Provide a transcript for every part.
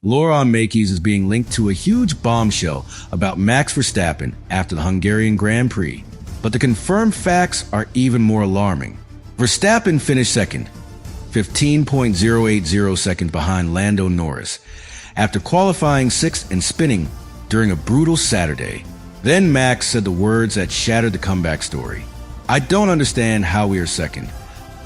Laurent Mekies is being linked to a huge bombshell about Max Verstappen after the Hungarian Grand Prix. But the confirmed facts are even more alarming. Verstappen finished second, 15.080 seconds behind Lando Norris, after qualifying sixth and spinning during a brutal Saturday. Then Max said the words that shattered the comeback story. "I don't understand how we are second."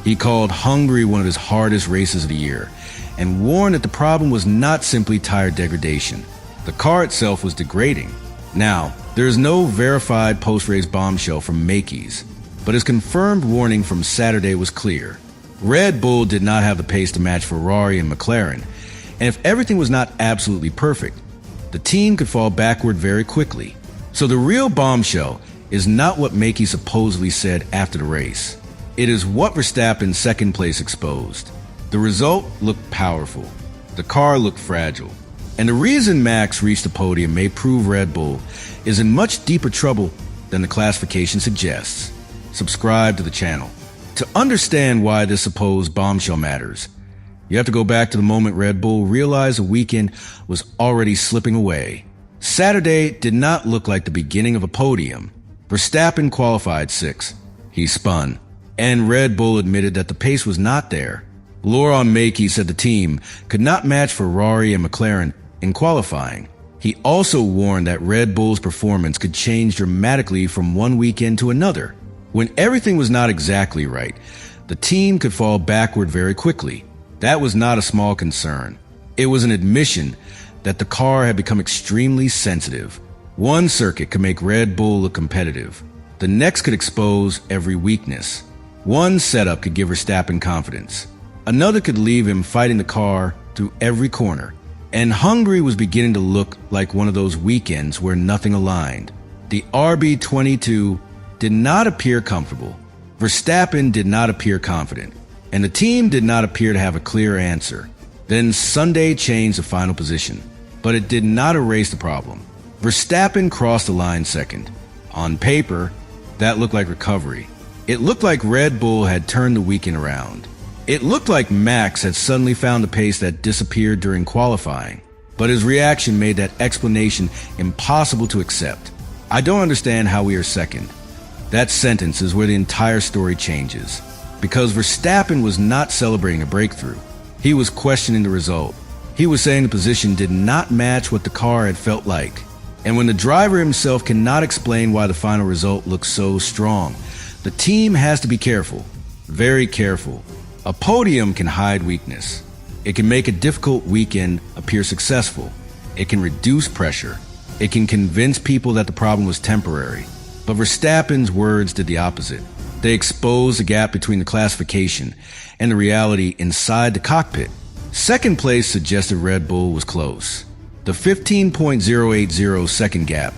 He called Hungary one of his hardest races of the year and warned that the problem was not simply tire degradation. The car itself was degrading. Now, there is no verified post-race bombshell from Mekies, but his confirmed warning from Saturday was clear. Red Bull did not have the pace to match Ferrari and McLaren, and if everything was not absolutely perfect, the team could fall backward very quickly. So the real bombshell is not what Mekies supposedly said after the race. It is what Verstappen's second place exposed. The result looked powerful. The car looked fragile. And the reason Max reached the podium may prove Red Bull is in much deeper trouble than the classification suggests. Subscribe to the channel to understand why this supposed bombshell matters. You have to go back to the moment Red Bull realized the weekend was already slipping away. Saturday did not look like the beginning of a podium. Verstappen qualified sixth. He spun. And Red Bull admitted that the pace was not there. Laurent Mekies said the team could not match Ferrari and McLaren in qualifying. He also warned that Red Bull's performance could change dramatically from one weekend to another. When everything was not exactly right, the team could fall backward very quickly. That was not a small concern. It was an admission that the car had become extremely sensitive. One circuit could make Red Bull look competitive. The next could expose every weakness. One setup could give Verstappen confidence. Another could leave him fighting the car through every corner. And Hungary was beginning to look like one of those weekends where nothing aligned. The RB22 did not appear comfortable. Verstappen did not appear confident. And the team did not appear to have a clear answer. Then Sunday changed the final position. But it did not erase the problem. Verstappen crossed the line second. On paper, that looked like recovery. It looked like Red Bull had turned the weekend around. It looked like Max had suddenly found a pace that disappeared during qualifying. But his reaction made that explanation impossible to accept. "I don't understand how we are second." That sentence is where the entire story changes. Because Verstappen was not celebrating a breakthrough. He was questioning the result. He was saying the position did not match what the car had felt like. And when the driver himself cannot explain why the final result looks so strong, the team has to be careful, very careful. A podium can hide weakness. It can make a difficult weekend appear successful. It can reduce pressure. It can convince people that the problem was temporary. But Verstappen's words did the opposite. They exposed the gap between the classification and the reality inside the cockpit. Second place suggested Red Bull was close. The 15.080 second gap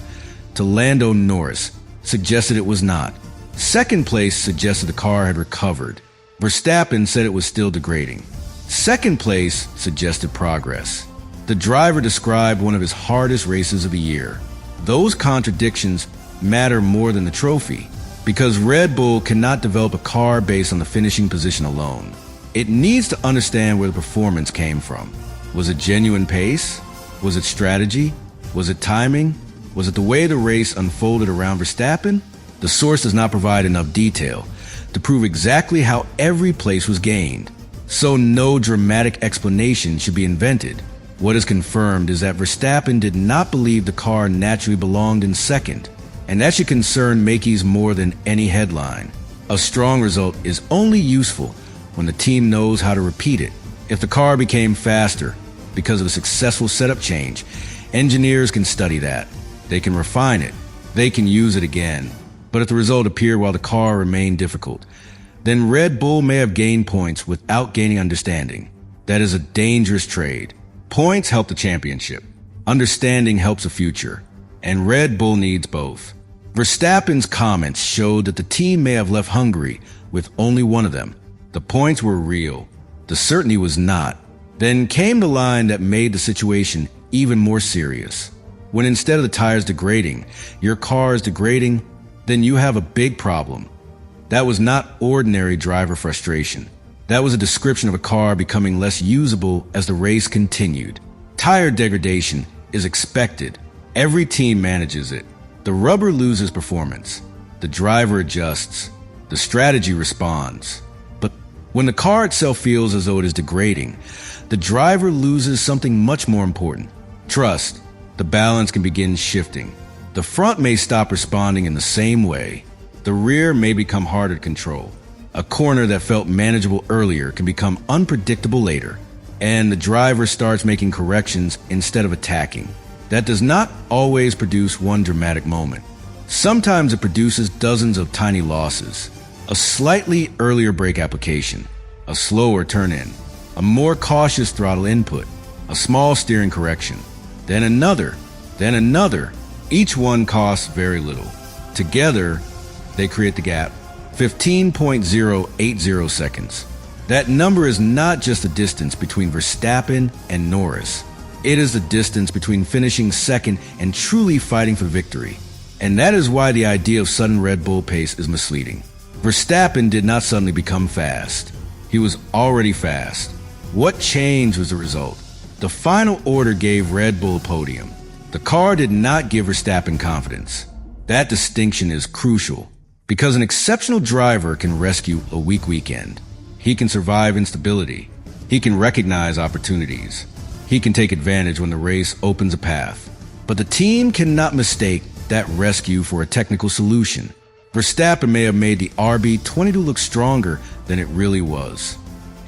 to Lando Norris suggested it was not. Second place suggested the car had recovered. Verstappen said it was still degrading. Second place suggested progress. The driver described one of his hardest races of the year. Those contradictions matter more than the trophy, because Red Bull cannot develop a car based on the finishing position alone. It needs to understand where the performance came from. Was it genuine pace? Was it strategy? Was it timing? Was it the way the race unfolded around Verstappen? The source does not provide enough detail to prove exactly how every place was gained. So no dramatic explanation should be invented. What is confirmed is that Verstappen did not believe the car naturally belonged in second, and that should concern Mekies more than any headline. A strong result is only useful when the team knows how to repeat it. If the car became faster because of a successful setup change, engineers can study that. They can refine it. They can use it again. But if the result appeared while the car remained difficult, then Red Bull may have gained points without gaining understanding. That is a dangerous trade. Points help the championship. Understanding helps the future. And Red Bull needs both. Verstappen's comments showed that the team may have left Hungary with only one of them. The points were real. The certainty was not. Then came the line that made the situation even more serious. When instead of the tires degrading, your car is degrading, then you have a big problem. That was not ordinary driver frustration. That was a description of a car becoming less usable as the race continued. Tire degradation is expected. Every team manages it. The rubber loses performance. The driver adjusts. The strategy responds. But when the car itself feels as though it is degrading, the driver loses something much more important. Trust. The balance can begin shifting. The front may stop responding in the same way. The rear may become harder to control. A corner that felt manageable earlier can become unpredictable later. And the driver starts making corrections instead of attacking. That does not always produce one dramatic moment. Sometimes it produces dozens of tiny losses. A slightly earlier brake application, a slower turn-in, a more cautious throttle input, a small steering correction, then another. Each one costs very little. Together, they create the gap. 15.080 seconds. That number is not just the distance between Verstappen and Norris. It is the distance between finishing second and truly fighting for victory. And that is why the idea of sudden Red Bull pace is misleading. Verstappen did not suddenly become fast. He was already fast. What changed was the result. The final order gave Red Bull a podium. The car did not give Verstappen confidence. That distinction is crucial, because an exceptional driver can rescue a weak weekend. He can survive instability. He can recognize opportunities. He can take advantage when the race opens a path. But the team cannot mistake that rescue for a technical solution. Verstappen may have made the RB22 look stronger than it really was.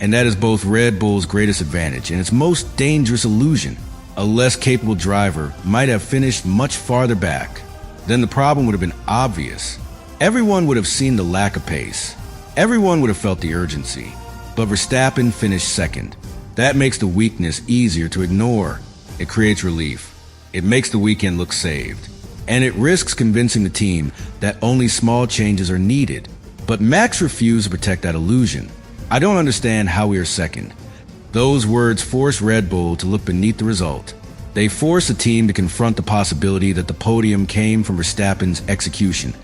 And that is both Red Bull's greatest advantage and its most dangerous illusion. A less capable driver might have finished much farther back. Then the problem would have been obvious. Everyone would have seen the lack of pace. Everyone would have felt the urgency. But Verstappen finished second. That makes the weakness easier to ignore. It creates relief. It makes the weekend look saved. And it risks convincing the team that only small changes are needed. But Max refused to protect that illusion. I don't understand how we are second. Those words force Red Bull to look beneath the result. They force the team to confront the possibility that the podium came from Verstappen's execution,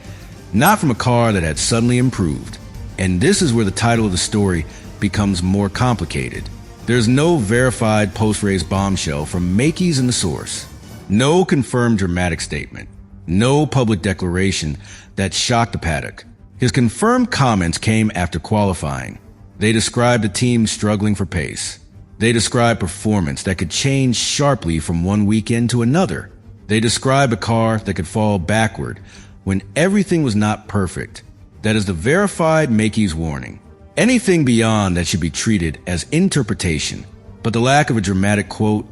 not from a car that had suddenly improved. And this is where the title of the story becomes more complicated. There's no verified post-race bombshell from Mekies in the source. No confirmed dramatic statement. No public declaration that shocked the paddock. His confirmed comments came after qualifying. They described the team struggling for pace. They described performance that could change sharply from one weekend to another. They described a car that could fall backward when everything was not perfect. That is the verified Mekies warning. Anything beyond that should be treated as interpretation. But the lack of a dramatic quote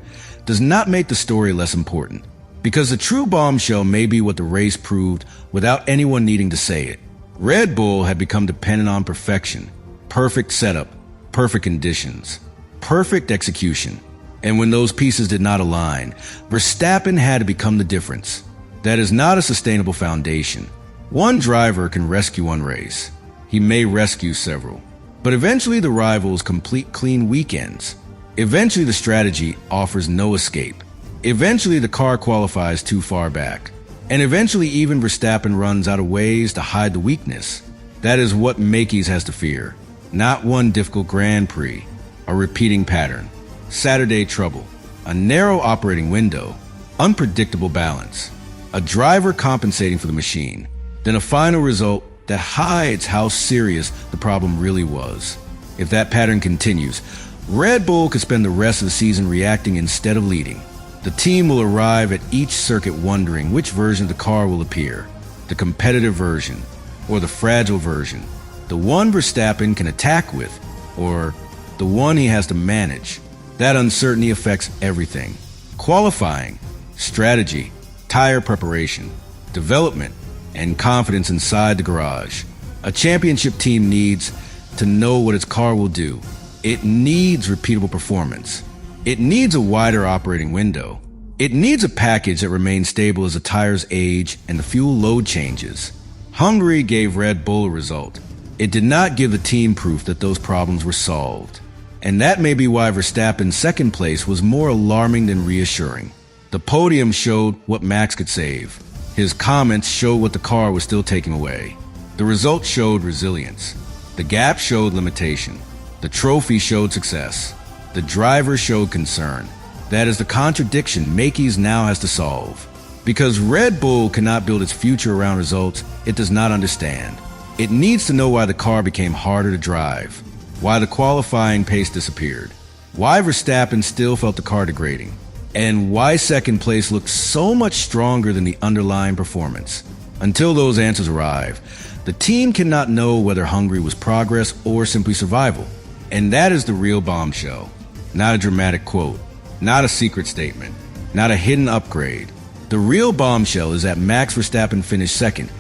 does not make the story less important, because the true bombshell may be what the race proved without anyone needing to say it. Red Bull had become dependent on perfection. Perfect setup, perfect conditions, perfect execution. And when those pieces did not align, Verstappen had to become the difference. That is not a sustainable foundation. One driver can rescue one race. He may rescue several. But eventually the rivals complete clean weekends. Eventually the strategy offers no escape. Eventually the car qualifies too far back. And eventually even Verstappen runs out of ways to hide the weakness. That is what Mekies has to fear. Not one difficult Grand Prix, a repeating pattern, Saturday trouble, a narrow operating window, unpredictable balance, a driver compensating for the machine, then a final result that hides how serious the problem really was. If that pattern continues, Red Bull could spend the rest of the season reacting instead of leading. The team will arrive at each circuit wondering which version of the car will appear, the competitive version or the fragile version, the one Verstappen can attack with, or the one he has to manage. That uncertainty affects everything. Qualifying, strategy, tire preparation, development, and confidence inside the garage. A championship team needs to know what its car will do. It needs repeatable performance. It needs a wider operating window. It needs a package that remains stable as the tires age and the fuel load changes. Hungary gave Red Bull a result. It did not give the team proof that those problems were solved. And that may be why Verstappen's second place was more alarming than reassuring. The podium showed what Max could save. His comments showed what the car was still taking away. The results showed resilience. The gap showed limitation. The trophy showed success. The driver showed concern. That is the contradiction Mekies now has to solve. Because Red Bull cannot build its future around results it does not understand. It needs to know why the car became harder to drive, why the qualifying pace disappeared, why Verstappen still felt the car degrading, and why second place looked so much stronger than the underlying performance. Until those answers arrive, the team cannot know whether Hungary was progress or simply survival. And that is the real bombshell. Not a dramatic quote, not a secret statement, not a hidden upgrade. The real bombshell is that Max Verstappen finished second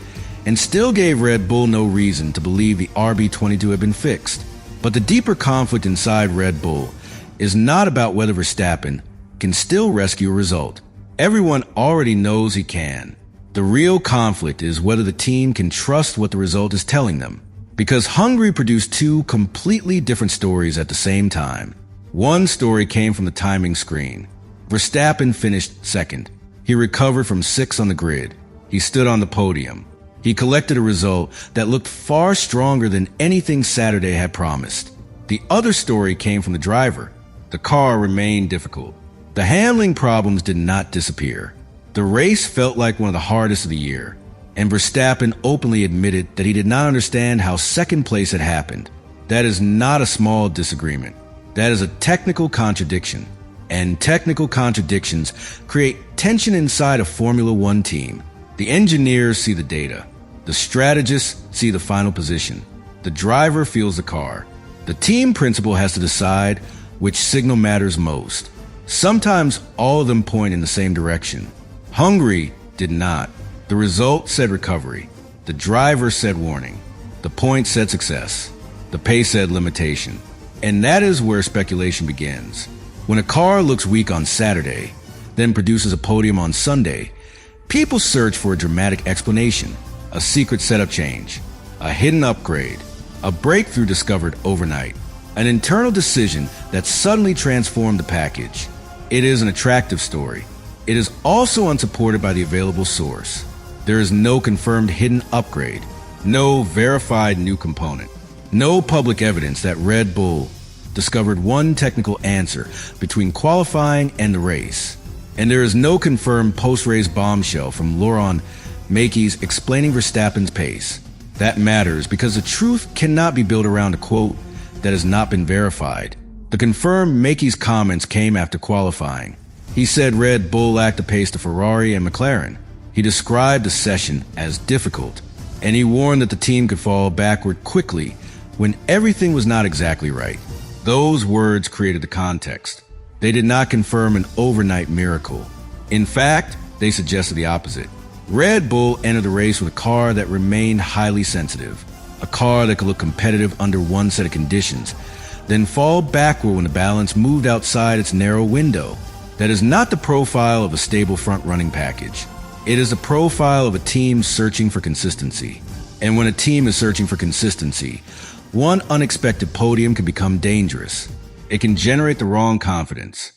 and still gave Red Bull no reason to believe the RB22 had been fixed. But the deeper conflict inside Red Bull is not about whether Verstappen can still rescue a result. Everyone already knows he can. The real conflict is whether the team can trust what the result is telling them. Because Hungary produced two completely different stories at the same time. One story came from the timing screen. Verstappen finished second. He recovered from 6th on the grid. He stood on the podium. He collected a result that looked far stronger than anything Saturday had promised. The other story came from the driver. The car remained difficult. The handling problems did not disappear. The race felt like one of the hardest of the year, and Verstappen openly admitted that he did not understand how second place had happened. That is not a small disagreement. That is a technical contradiction. And technical contradictions create tension inside a Formula One team. The engineers see the data. The strategists see the final position. The driver feels the car. The team principal has to decide which signal matters most. Sometimes all of them point in the same direction. Hungary did not. The result said recovery. The driver said warning. The point said success. The pace said limitation. And that is where speculation begins. When a car looks weak on Saturday, then produces a podium on Sunday, people search for a dramatic explanation, a secret setup change, a hidden upgrade, a breakthrough discovered overnight, an internal decision that suddenly transformed the package. It is an attractive story. It is also unsupported by the available source. There is no confirmed hidden upgrade, no verified new component, no public evidence that Red Bull discovered one technical answer between qualifying and the race. And there is no confirmed post-race bombshell from Laurent Mekies explaining Verstappen's pace. That matters because the truth cannot be built around a quote that has not been verified. The confirmed Mekies comments came after qualifying. He said Red Bull lacked the pace to Ferrari and McLaren. He described the session as difficult, and he warned that the team could fall backward quickly when everything was not exactly right. Those words created the context. They did not confirm an overnight miracle. In fact, they suggested the opposite. Red Bull entered the race with a car that remained highly sensitive, a car that could look competitive under one set of conditions, then fall backward when the balance moved outside its narrow window. That is not the profile of a stable front-running package. It is the profile of a team searching for consistency. And when a team is searching for consistency, one unexpected podium can become dangerous. It can generate the wrong confidence.